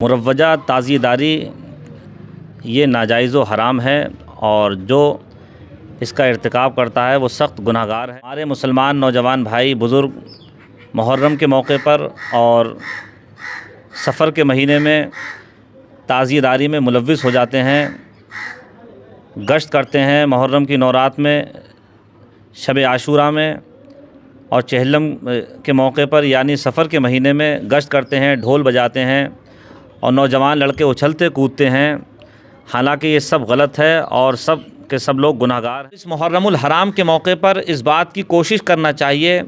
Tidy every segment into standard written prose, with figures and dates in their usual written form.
مروجہ تعزیہ داری یہ ناجائز و حرام ہے، اور جو اس کا ارتکاب کرتا ہے وہ سخت گناہ گار ہے۔ ہمارے مسلمان نوجوان بھائی بزرگ محرم کے موقع پر اور سفر کے مہینے میں تعزیہ داری میں ملوث ہو جاتے ہیں، گشت کرتے ہیں محرم کی نورات میں، شب عاشوراء میں اور چہلم کے موقع پر یعنی سفر کے مہینے میں گشت کرتے ہیں، ڈھول بجاتے ہیں اور نوجوان لڑکے اچھلتے کودتے ہیں، حالانکہ یہ سب غلط ہے اور سب کے سب لوگ گناہ گار ہیں۔ اس محرم الحرام کے موقع پر اس بات کی کوشش کرنا چاہیے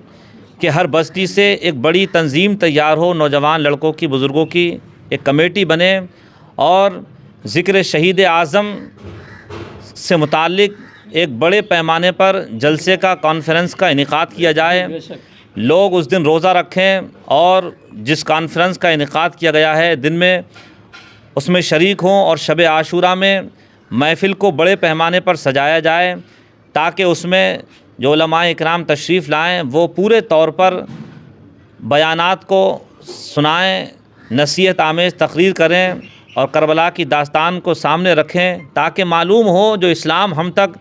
کہ ہر بستی سے ایک بڑی تنظیم تیار ہو، نوجوان لڑکوں کی، بزرگوں کی ایک کمیٹی بنے اور ذکر شہید اعظم سے متعلق ایک بڑے پیمانے پر جلسے کا، کانفرنس کا انعقاد کیا جائے۔ لوگ اس دن روزہ رکھیں اور جس کانفرنس کا انعقاد کیا گیا ہے دن میں اس میں شریک ہوں، اور شب عاشوراء میں محفل کو بڑے پیمانے پر سجایا جائے تاکہ اس میں جو علماء اکرام تشریف لائیں وہ پورے طور پر بیانات کو سنائیں، نصیحت آمیز تقریر کریں اور کربلا کی داستان کو سامنے رکھیں تاکہ معلوم ہو جو اسلام ہم تک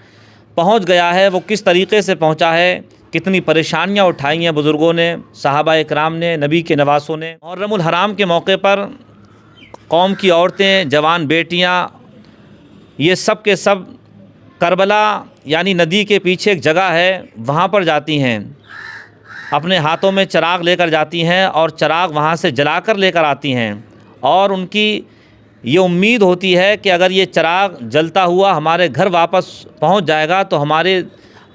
پہنچ گیا ہے وہ کس طریقے سے پہنچا ہے، کتنی پریشانیاں اٹھائی ہیں بزرگوں نے، صحابہ اکرام نے، نبی کے نواسوں نے۔ محرم الحرام کے موقع پر قوم کی عورتیں، جوان بیٹیاں، یہ سب کے سب کربلا یعنی ندی کے پیچھے ایک جگہ ہے وہاں پر جاتی ہیں، اپنے ہاتھوں میں چراغ لے کر جاتی ہیں اور چراغ وہاں سے جلا کر لے کر آتی ہیں، اور ان کی یہ امید ہوتی ہے کہ اگر یہ چراغ جلتا ہوا ہمارے گھر واپس پہنچ جائے گا تو ہمارے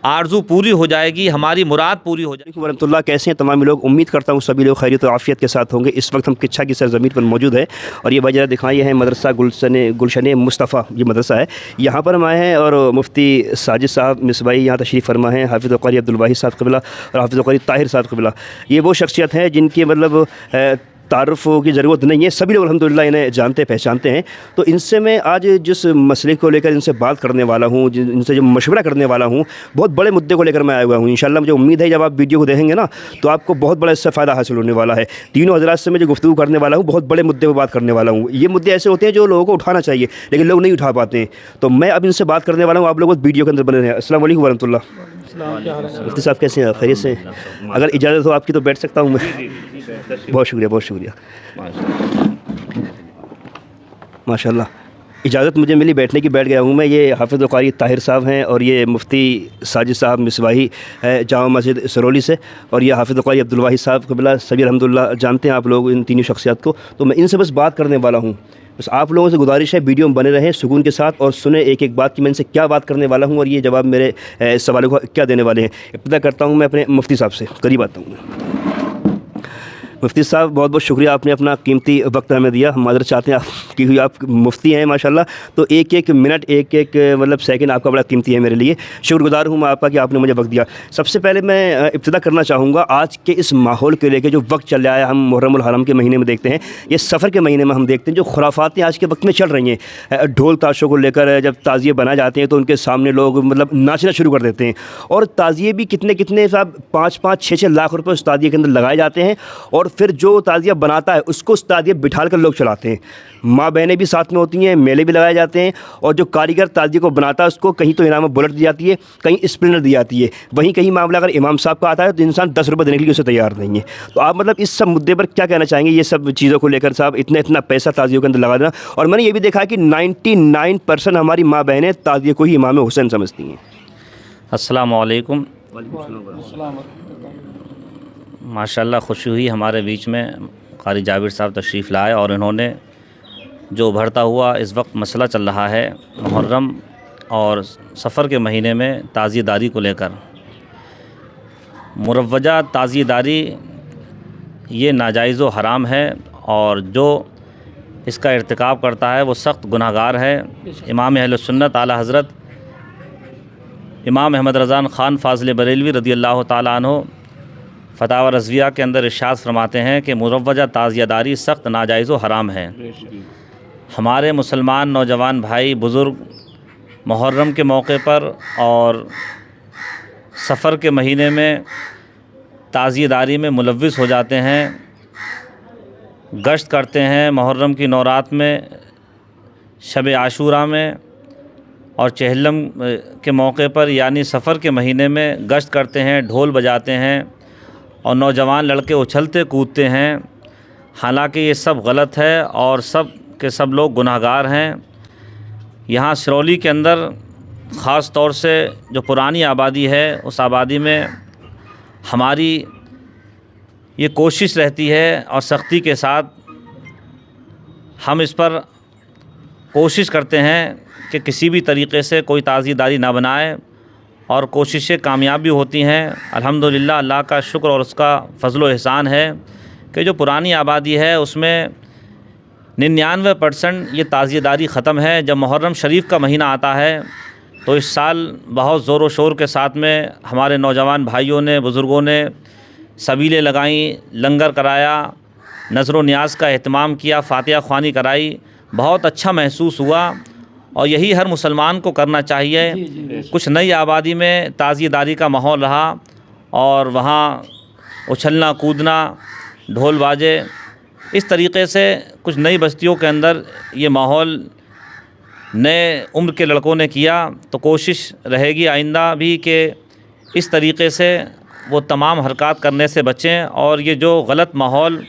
آرزو پوری ہو جائے گی، ہماری مراد پوری ہو جائے گی۔ ورحمۃ اللہ، کیسے ہیں تمام لوگ؟ امید کرتا ہوں سبھی لوگ خیریت و عافیت کے ساتھ ہوں گے۔ اس وقت ہم کچھا کی سرزمین پر موجود ہیں اور یہ وجہ دکھائی ہے مدرسہ گلشن مصطفیٰ، یہ مدرسہ ہے، یہاں پر ہم آئے ہیں اور مفتی ساجد صاحب مصباحی یہاں تشریف فرما ہیں، حافظ القاری عبدالواحد صاحب قبلہ اور حافظ القاری طاہر صاحب قبلہ۔ یہ وہ شخصیت ہیں جن کے تعارف کی ضرورت نہیں ہے، سبھی لوگ الحمدللہ انہیں جانتے پہچانتے ہیں۔ تو ان سے میں آج جس مسئلے کو لے کر ان سے بات کرنے والا ہوں، ان سے جو مشورہ کرنے والا ہوں، بہت بڑے مدعے کو لے کر میں آیا ہوا ہوں۔ انشاءاللہ مجھے امید ہے جب آپ ویڈیو کو دیکھیں گے نا تو آپ کو بہت بڑا اس سے فائدہ حاصل ہونے والا ہے۔ تینوں حضرات سے میں جو گفتگو کرنے والا ہوں بہت بڑے مدعے پہ بات کرنے والا ہوں۔ یہ مدعے ایسے ہوتے ہیں جو لوگوں کو اٹھانا چاہیے لیکن لوگ نہیں اٹھا پاتے ہیں، تو میں اب ان سے بات کرنے والا ہوں، آپ لوگ ویڈیو کے اندر بنے رہیں۔ السلام علیکم ورحمۃ اللہ۔ مفتی صاحب کیسے ہیں؟ خیریت سے ہیں؟ اگر اجازت ہو آپ کی تو بیٹھ سکتا ہوں میں؟ بہت شکریہ، بہت شکریہ، ماشاء اللہ اجازت مجھے ملی بیٹھنے کی، بیٹھ گیا ہوں میں۔ یہ حافظ القاری طاہر صاحب ہیں اور یہ مفتی ساجد صاحب مصباحی ہے جامع مسجد سرولی سے، اور یہ حافظ القاری عبدالواحد صاحب قبلہ، سبھی الحمدللہ جانتے ہیں آپ لوگ ان تینوں شخصیات کو۔ تو میں ان سے بس بات کرنے والا ہوں، بس آپ لوگوں سے گزارش ہے ویڈیو میں بنے رہیں سکون کے ساتھ اور سنیں ایک ایک بات کہ میں ان سے کیا بات کرنے والا ہوں اور یہ جواب میرے سوالوں کو کیا دینے والے ہیں۔ ابتدا کرتا ہوں میں اپنے مفتی صاحب سے، قریب آتا ہوں۔ مفتی صاحب بہت بہت شکریہ، آپ نے اپنا قیمتی وقت ہمیں دیا۔ ہم معذرت چاہتے ہیں آپ کی ہوئی، آپ مفتی ہیں ماشاءاللہ، تو ایک ایک منٹ، ایک ایک سیکنڈ آپ کا بڑا قیمتی ہے میرے لیے۔ شکر گزار ہوں میں آپ کا کہ آپ نے مجھے وقت دیا۔ سب سے پہلے میں ابتدا کرنا چاہوں گا آج کے اس ماحول کے لے کے جو وقت چل رہا ہے، ہم محرم الحرام کے مہینے میں دیکھتے ہیں، یہ سفر کے مہینے میں ہم دیکھتے ہیں جو خرافاتیں آج کے وقت میں چل رہی ہیں۔ ڈھول تاشوں کو لے کر جب تعزیے بنائے جاتے ہیں تو ان کے سامنے لوگ ناچنا شروع کر دیتے ہیں، اور تعزیے بھی کتنے صاحب 5-6 لاکھ روپے اس تعزیے کے اندر لگائے جاتے ہیں، اور پھر جو تعزیہ بناتا ہے اس کو اس تعزیہ بٹھا کر لوگ چلاتے ہیں۔ ماں بہنیں بھی ساتھ میں ہوتی ہیں، میلے بھی لگائے جاتے ہیں، اور جو کاریگر تعزیے کو بناتا ہے اس کو کہیں تو انعام میں بلٹ دی جاتی ہے، کہیں اسپلنڈر دی جاتی ہے، وہیں کہیں معاملہ اگر امام صاحب کا آتا ہے تو انسان 10 روپے دینے کے لیے اسے تیار نہیں ہے۔ تو آپ اس سب مدعے پر کیا کہنا چاہیں گے؟ یہ سب چیزوں کو لے کر صاحب اتنا پیسہ تعزیوں کے اندر لگا دینا، اور میں نے یہ بھی دیکھا کہ 99% ہماری ماں بہنیں تعزیے کو ہی امام حسین سمجھتی ہیں۔ السلام علیکم۔ ماشاءاللہ خوشی ہوئی ہمارے بیچ میں قاری جابر صاحب تشریف لائے، اور انہوں نے جو ابھرتا ہوا اس وقت مسئلہ چل رہا ہے محرم اور سفر کے مہینے میں تعزیہ داری کو لے کر، مروجہ تعزیہ داری یہ ناجائز و حرام ہے، اور جو اس کا ارتکاب کرتا ہے وہ سخت گناہ گار ہے۔ امام اہل سنت اعلیٰ حضرت امام احمد رضا خان فاضل بریلوی رضی اللہ تعالیٰ عنہ فتاوی رضویہ کے اندر ارشاد فرماتے ہیں کہ مروجہ تعزیہ داری سخت ناجائز و حرام ہے۔ ہمارے مسلمان نوجوان بھائی بزرگ محرم کے موقع پر اور سفر کے مہینے میں تعزیہ داری میں ملوث ہو جاتے ہیں، گشت کرتے ہیں محرم کی نورات میں، شب عاشوراء میں اور چہلم کے موقع پر یعنی سفر کے مہینے میں گشت کرتے ہیں، ڈھول بجاتے ہیں اور نوجوان لڑکے اچھلتے کودتے ہیں، حالانکہ یہ سب غلط ہے اور سب کے سب لوگ گناہ گار ہیں۔ یہاں سرولی کے اندر خاص طور سے جو پرانی آبادی ہے اس آبادی میں ہماری یہ کوشش رہتی ہے اور سختی کے ساتھ ہم اس پر کوشش کرتے ہیں کہ کسی بھی طریقے سے کوئی تعزیہ داری نہ بنائے، اور کوششیں کامیاب بھی ہوتی ہیں الحمدللہ۔ اللہ کا شکر اور اس کا فضل و احسان ہے کہ جو پرانی آبادی ہے اس میں 99% یہ تعزیہ داری ختم ہے۔ جب محرم شریف کا مہینہ آتا ہے تو اس سال بہت زور و شور کے ساتھ میں ہمارے نوجوان بھائیوں نے، بزرگوں نے سبیلیں لگائیں، لنگر کرایا، نظر و نیاز کا اہتمام کیا، فاتحہ خوانی کرائی، بہت اچھا محسوس ہوا اور یہی ہر مسلمان کو کرنا چاہیے۔ کچھ نئی آبادی میں تعزیہ داری کا ماحول رہا اور وہاں اچھلنا کودنا، ڈھول باجے، اس طریقے سے کچھ نئی بستیوں کے اندر یہ ماحول نئے عمر کے لڑکوں نے کیا، تو کوشش رہے گی آئندہ بھی کہ اس طریقے سے وہ تمام حرکات کرنے سے بچیں، اور یہ جو غلط ماحول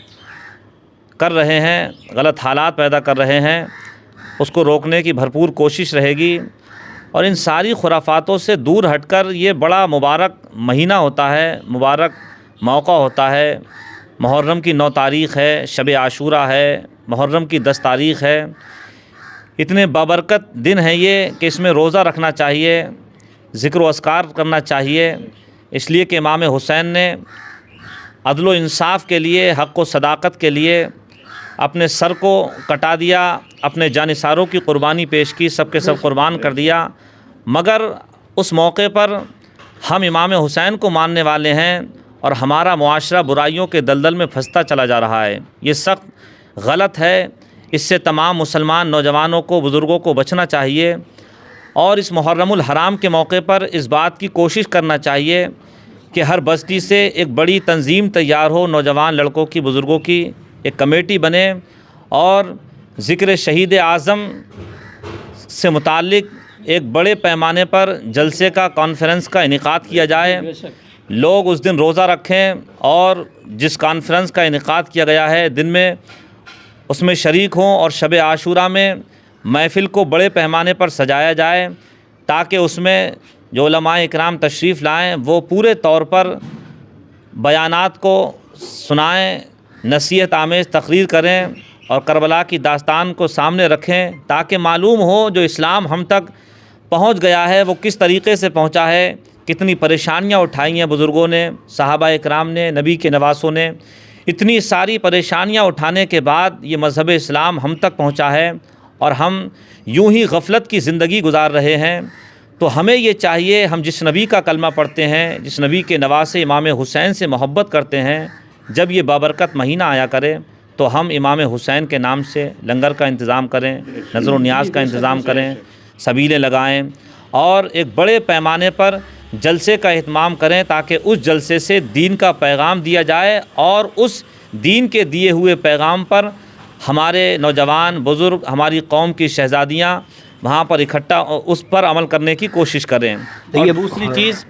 کر رہے ہیں، غلط حالات پیدا کر رہے ہیں، اس کو روکنے کی بھرپور کوشش رہے گی۔ اور ان ساری خرافاتوں سے دور ہٹ کر یہ بڑا مبارک مہینہ ہوتا ہے، مبارک موقع ہوتا ہے۔ محرم کی 9 تاریخ ہے، شب عاشوراء ہے، محرم کی 10 تاریخ ہے، اتنے بابرکت دن ہیں یہ کہ اس میں روزہ رکھنا چاہیے، ذکر و اذکار کرنا چاہیے، اس لیے کہ امام حسین نے عدل و انصاف کے لیے، حق و صداقت کے لیے اپنے سر کو کٹا دیا، اپنے جانثاروں کی قربانی پیش کی، سب کے سب قربان کر دیا، مگر اس موقع پر ہم امام حسین کو ماننے والے ہیں اور ہمارا معاشرہ برائیوں کے دلدل میں پھنستا چلا جا رہا ہے۔ یہ سخت غلط ہے، اس سے تمام مسلمان نوجوانوں کو، بزرگوں کو بچنا چاہیے، اور اس محرم الحرام کے موقع پر اس بات کی کوشش کرنا چاہیے کہ ہر بستی سے ایک بڑی تنظیم تیار ہو، نوجوان لڑکوں کی، بزرگوں کی ایک کمیٹی بنے اور ذکر شہید اعظم سے متعلق ایک بڑے پیمانے پر جلسے کا، کانفرنس کا انعقاد کیا جائے، لوگ اس دن روزہ رکھیں اور جس کانفرنس کا انعقاد کیا گیا ہے دن میں اس میں شریک ہوں، اور شب عاشوراء میں محفل کو بڑے پیمانے پر سجایا جائے تاکہ اس میں جو علماء اکرام تشریف لائیں وہ پورے طور پر بیانات کو سنائیں، نصیحت آمیز تقریر کریں اور کربلا کی داستان کو سامنے رکھیں تاکہ معلوم ہو جو اسلام ہم تک پہنچ گیا ہے وہ کس طریقے سے پہنچا ہے، کتنی پریشانیاں اٹھائی ہیں بزرگوں نے، صحابہ اکرام نے، نبی کے نواسوں نے، اتنی ساری پریشانیاں اٹھانے کے بعد یہ مذہب اسلام ہم تک پہنچا ہے اور ہم یوں ہی غفلت کی زندگی گزار رہے ہیں۔ تو ہمیں یہ چاہیے، ہم جس نبی کا کلمہ پڑھتے ہیں، جس نبی کے نواسے امام حسین سے محبت کرتے ہیں، جب یہ بابرکت مہینہ آیا کرے تو ہم امام حسین کے نام سے لنگر کا انتظام کریں، نظر و نیاز کا انتظام کریں، سبیلیں لگائیں اور ایک بڑے پیمانے پر جلسے کا اہتمام کریں تاکہ اس جلسے سے دین کا پیغام دیا جائے اور اس دین کے دیے ہوئے پیغام پر ہمارے نوجوان بزرگ، ہماری قوم کی شہزادیاں وہاں پر اکٹھا اس پر عمل کرنے کی کوشش کریں۔ اور دوسری چیز،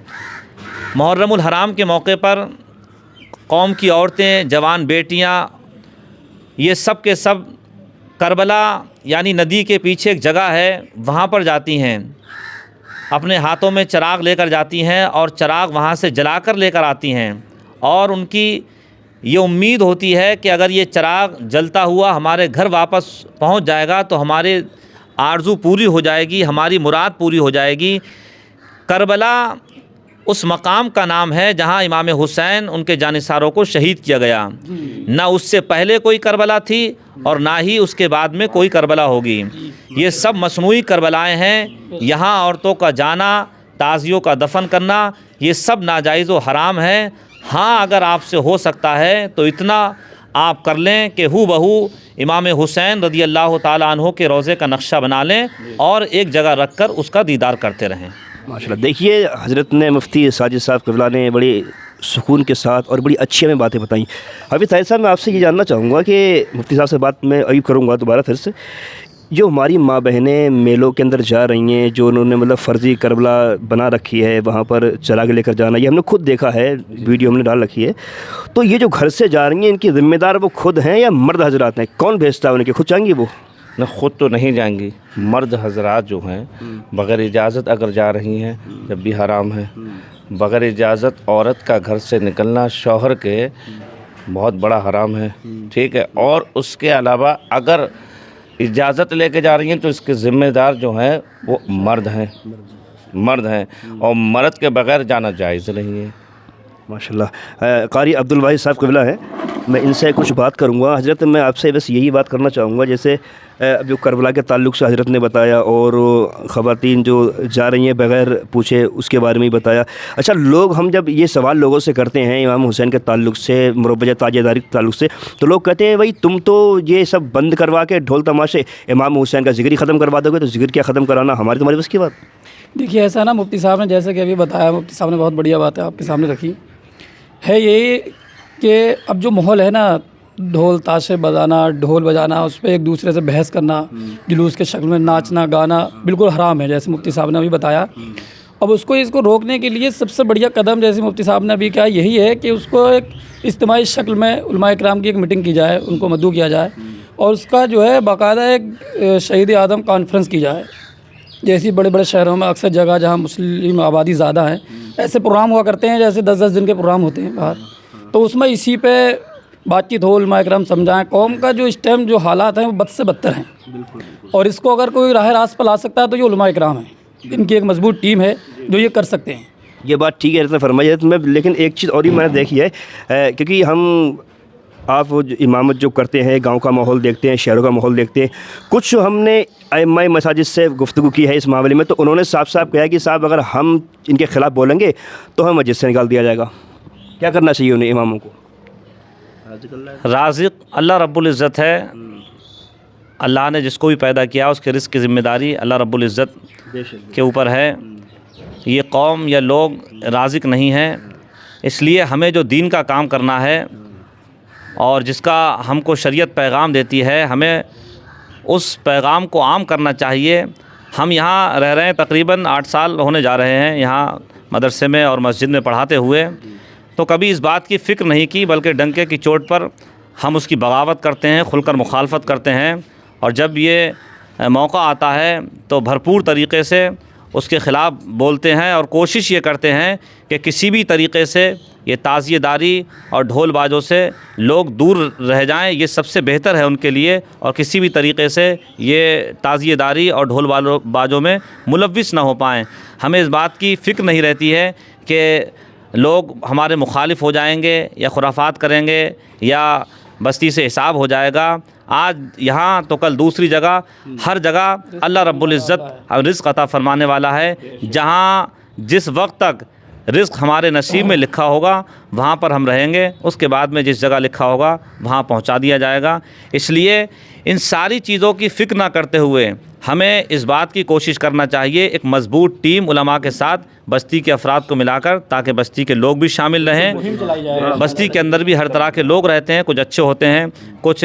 محرم الحرام کے موقع پر قوم کی عورتیں، جوان بیٹیاں، یہ سب کے سب کربلا یعنی ندی کے پیچھے ایک جگہ ہے وہاں پر جاتی ہیں، اپنے ہاتھوں میں چراغ لے کر جاتی ہیں اور چراغ وہاں سے جلا کر لے کر آتی ہیں، اور ان کی یہ امید ہوتی ہے کہ اگر یہ چراغ جلتا ہوا ہمارے گھر واپس پہنچ جائے گا تو ہمارے آرزو پوری ہو جائے گی، ہماری مراد پوری ہو جائے گی۔ کربلا اس مقام کا نام ہے جہاں امام حسین ان کے جانثاروں کو شہید کیا گیا، نہ اس سے پہلے کوئی کربلا تھی اور نہ ہی اس کے بعد میں کوئی کربلا ہوگی، یہ سب مصنوعی کربلائیں ہیں۔ یہاں عورتوں کا جانا، تازیوں کا دفن کرنا، یہ سب ناجائز و حرام ہے۔ ہاں اگر آپ سے ہو سکتا ہے تو اتنا آپ کر لیں کہ ہو بہو امام حسین رضی اللہ تعالیٰ عنہ کے روضے کا نقشہ بنا لیں اور ایک جگہ رکھ کر اس کا دیدار کرتے رہیں۔ ماشاءاللہ، دیکھیے حضرت نے مفتی ساجد صاحب قبلہ نے بڑی سکون کے ساتھ اور بڑی اچھی ہمیں باتیں بتائیں۔ حافظ طاہر صاحب، میں آپ سے یہ جاننا چاہوں گا کہ مفتی صاحب سے بات میں ابھی کروں گا دوبارہ پھر سے، جو ہماری ماں بہنیں میلوں کے اندر جا رہی ہیں، جو انہوں نے مطلب فرضی کربلا بنا رکھی ہے، وہاں پر چلا کے لے کر جانا، یہ ہم نے خود دیکھا ہے، ویڈیو ہم نے ڈال رکھی ہے، تو یہ جو گھر سے جا رہی ہیں ان کی ذمہ دار وہ خود ہیں یا مرد حضرات ہیں؟ کون بھیجتا ہے انہیں، کہ خود چاہیں گی وہ؟ نہ خود تو نہیں جائیں گی، مرد حضرات جو ہیں بغیر اجازت اگر جا رہی ہیں جب بھی حرام ہے۔ بغیر اجازت عورت کا گھر سے نکلنا شوہر کے بہت بڑا حرام ہے، ٹھیک ہے۔ اور اس کے علاوہ اگر اجازت لے کے جا رہی ہیں تو اس کے ذمہ دار جو ہیں وہ مرد ہیں، اور مرد کے بغیر جانا جائز نہیں ہے۔ ماشاءاللہ۔ قاری عبدالواحد صاحب قبلہ ہیں، میں ان سے کچھ بات کروں گا۔ حضرت، میں آپ سے بس یہی بات کرنا چاہوں گا، جیسے جو کربلا کے تعلق سے حضرت نے بتایا، اور خواتین جو جا رہی ہیں بغیر پوچھے اس کے بارے میں ہی بتایا۔ اچھا، لوگ ہم جب یہ سوال لوگوں سے کرتے ہیں امام حسین کے تعلق سے، مروجہ تاجیہ داری کے تعلق سے، تو لوگ کہتے ہیں بھائی تم تو یہ سب بند کروا کے ڈھول تماشے امام حسین کا ذکر ہی ختم کروا دو گے، تو ذکر کیا ختم کرانا، ہماری تمہاری بس کی بات؟ دیکھیے ایسا نا، مفتی صاحب نے جیسے کہ ابھی بتایا، مفتی صاحب نے بہت بڑھیا بات ہے آپ کے سامنے رکھی ہے، یہ کہ اب جو ماحول ہے نا، ڈھول تاشے بجانا، ڈھول بجانا، اس پہ ایک دوسرے سے بحث کرنا، جلوس کے شکل میں ناچنا گانا بالکل حرام ہے، جیسے مفتی صاحب نے ابھی بتایا۔ اب اس کو روکنے کے لیے سب سے بڑھیا قدم، جیسے مفتی صاحب نے ابھی کہا، یہی ہے کہ اس کو ایک اجتماعی شکل میں علماء کرام کی ایک میٹنگ کی جائے، ان کو مدعو کیا جائے، اور اس کا جو ہے باقاعدہ ایک شہید اعظم کانفرنس کی جائے۔ جیسے بڑے بڑے شہروں میں اکثر جگہ جہاں مسلم آبادی زیادہ ہیں، ایسے پروگرام ہوا کرتے ہیں، جیسے 10 دن کے پروگرام ہوتے ہیں باہر، تو اس میں اسی پہ بات چیت ہو، علماء کرام سمجھائیں۔ قوم کا جو اس ٹائم جو حالات ہیں وہ بد سے بدتر ہیں، اور اس کو اگر کوئی راہ راست پر لا سکتا ہے تو یہ علماء کرام ہیں، ان کی ایک مضبوط ٹیم ہے جو یہ کر سکتے ہیں۔ یہ بات ٹھیک ہے، حضرت فرمائی ہے میں، لیکن ایک چیز اور ہی میں نے دیکھی ہے، کیونکہ آپ وہ امامت جو کرتے ہیں، گاؤں کا ماحول دیکھتے ہیں، شہروں کا ماحول دیکھتے ہیں، کچھ ہم نے ائمہ مساجد سے گفتگو کی ہے اس معاملے میں، تو انہوں نے صاف صاف کہا کہ صاحب اگر ہم ان کے خلاف بولیں گے تو ہم مسجد سے نکال دیا جائے گا۔ کیا کرنا چاہیے انہیں اماموں کو؟ رازق اللہ رب العزت ہے، اللہ نے جس کو بھی پیدا کیا اس کے رزق کی ذمہ داری اللہ رب العزت کے اوپر ہے۔ یہ قوم یا لوگ رازق نہیں ہیں، اس لیے ہمیں جو دین کا کام کرنا ہے اور جس کا ہم کو شریعت پیغام دیتی ہے، ہمیں اس پیغام کو عام کرنا چاہیے۔ ہم یہاں رہ رہے ہیں، تقریباً 8 سال ہونے جا رہے ہیں یہاں مدرسے میں اور مسجد میں پڑھاتے ہوئے، تو کبھی اس بات کی فکر نہیں کی، بلکہ ڈنکے کی چوٹ پر ہم اس کی بغاوت کرتے ہیں، کھل کر مخالفت کرتے ہیں، اور جب یہ موقع آتا ہے تو بھرپور طریقے سے اس کے خلاف بولتے ہیں، اور کوشش یہ کرتے ہیں کہ کسی بھی طریقے سے یہ تعزیہ داری اور ڈھول باجوں سے لوگ دور رہ جائیں، یہ سب سے بہتر ہے ان کے لیے، اور کسی بھی طریقے سے یہ تعزیہ داری اور ڈھول باجوں میں ملوث نہ ہو پائیں۔ ہمیں اس بات کی فکر نہیں رہتی ہے کہ لوگ ہمارے مخالف ہو جائیں گے یا خرافات کریں گے یا بستی سے حساب ہو جائے گا۔ آج یہاں تو کل دوسری جگہ، ہر جگہ اللہ رب العزت رزق عطا فرمانے والا ہے۔ جہاں جس وقت تک رزق ہمارے نصیب میں لکھا ہوگا وہاں پر ہم رہیں گے، اس کے بعد میں جس جگہ لکھا ہوگا وہاں پہنچا دیا جائے گا۔ اس لیے ان ساری چیزوں کی فکر نہ کرتے ہوئے ہمیں اس بات کی کوشش کرنا چاہیے، ایک مضبوط ٹیم علماء کے ساتھ بستی کے افراد کو ملا کر، تاکہ بستی کے لوگ بھی شامل رہیں۔ بستی کے اندر بھی ہر طرح کے لوگ رہتے ہیں، کچھ اچھے ہوتے ہیں، کچھ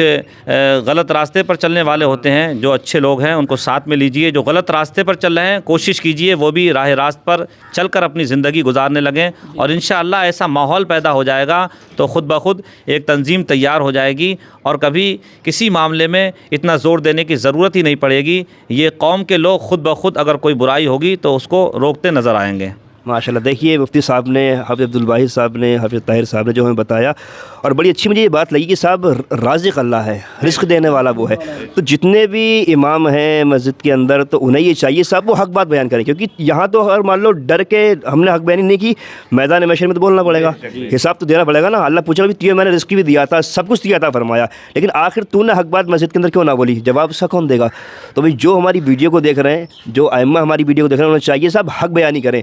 غلط راستے پر چلنے والے ہوتے ہیں۔ جو اچھے لوگ ہیں ان کو ساتھ میں لیجئے، جو غلط راستے پر چل رہے ہیں کوشش کیجئے وہ بھی راہ راست پر چل کر اپنی زندگی گزارنے لگیں، اور انشاءاللہ ایسا ماحول پیدا ہو جائے گا تو خود بخود ایک تنظیم تیار ہو جائے گی، اور کبھی کسی معاملے میں اتنا زور دینے کی ضرورت ہی نہیں پڑے گی۔ یہ قوم کے لوگ خود بخود اگر کوئی برائی ہوگی تو اس کو روکتے نظر آئیں گے۔ ماشاءاللہ، دیکھیے مفتی صاحب نے، حافظ عبدالواحد صاحب نے، حافظ طاہر صاحب نے جو ہمیں بتایا، اور بڑی اچھی مجھے یہ بات لگی کہ صاحب رازق اللہ ہے، رزق دینے والا وہ ہے۔ تو جتنے بھی امام ہیں مسجد کے اندر، تو انہیں یہ چاہیے صاحب وہ حق بات بیان کریں، کیونکہ یہاں تو اگر مان لو ڈر کے ہم نے حق بیانی نہیں کی، میدان محشر میں تو بولنا پڑے گا، حساب تو دینا پڑے گا نا۔ اللہ پوچھے گا تجھے میں نے رزق بھی دیا تھا، سب کچھ دیا تھا فرمایا، لیکن آخر تو نے حق بات مسجد کے اندر کیوں نہ بولی؟ جواب اس کا کون دے گا؟ تو بھائی جو ہماری ویڈیو کو دیکھ رہے ہیں، جو ائمہ ہماری ویڈیو کو دیکھ رہے ہیں، انہیں چاہیے صاحب حق بیانی کریں،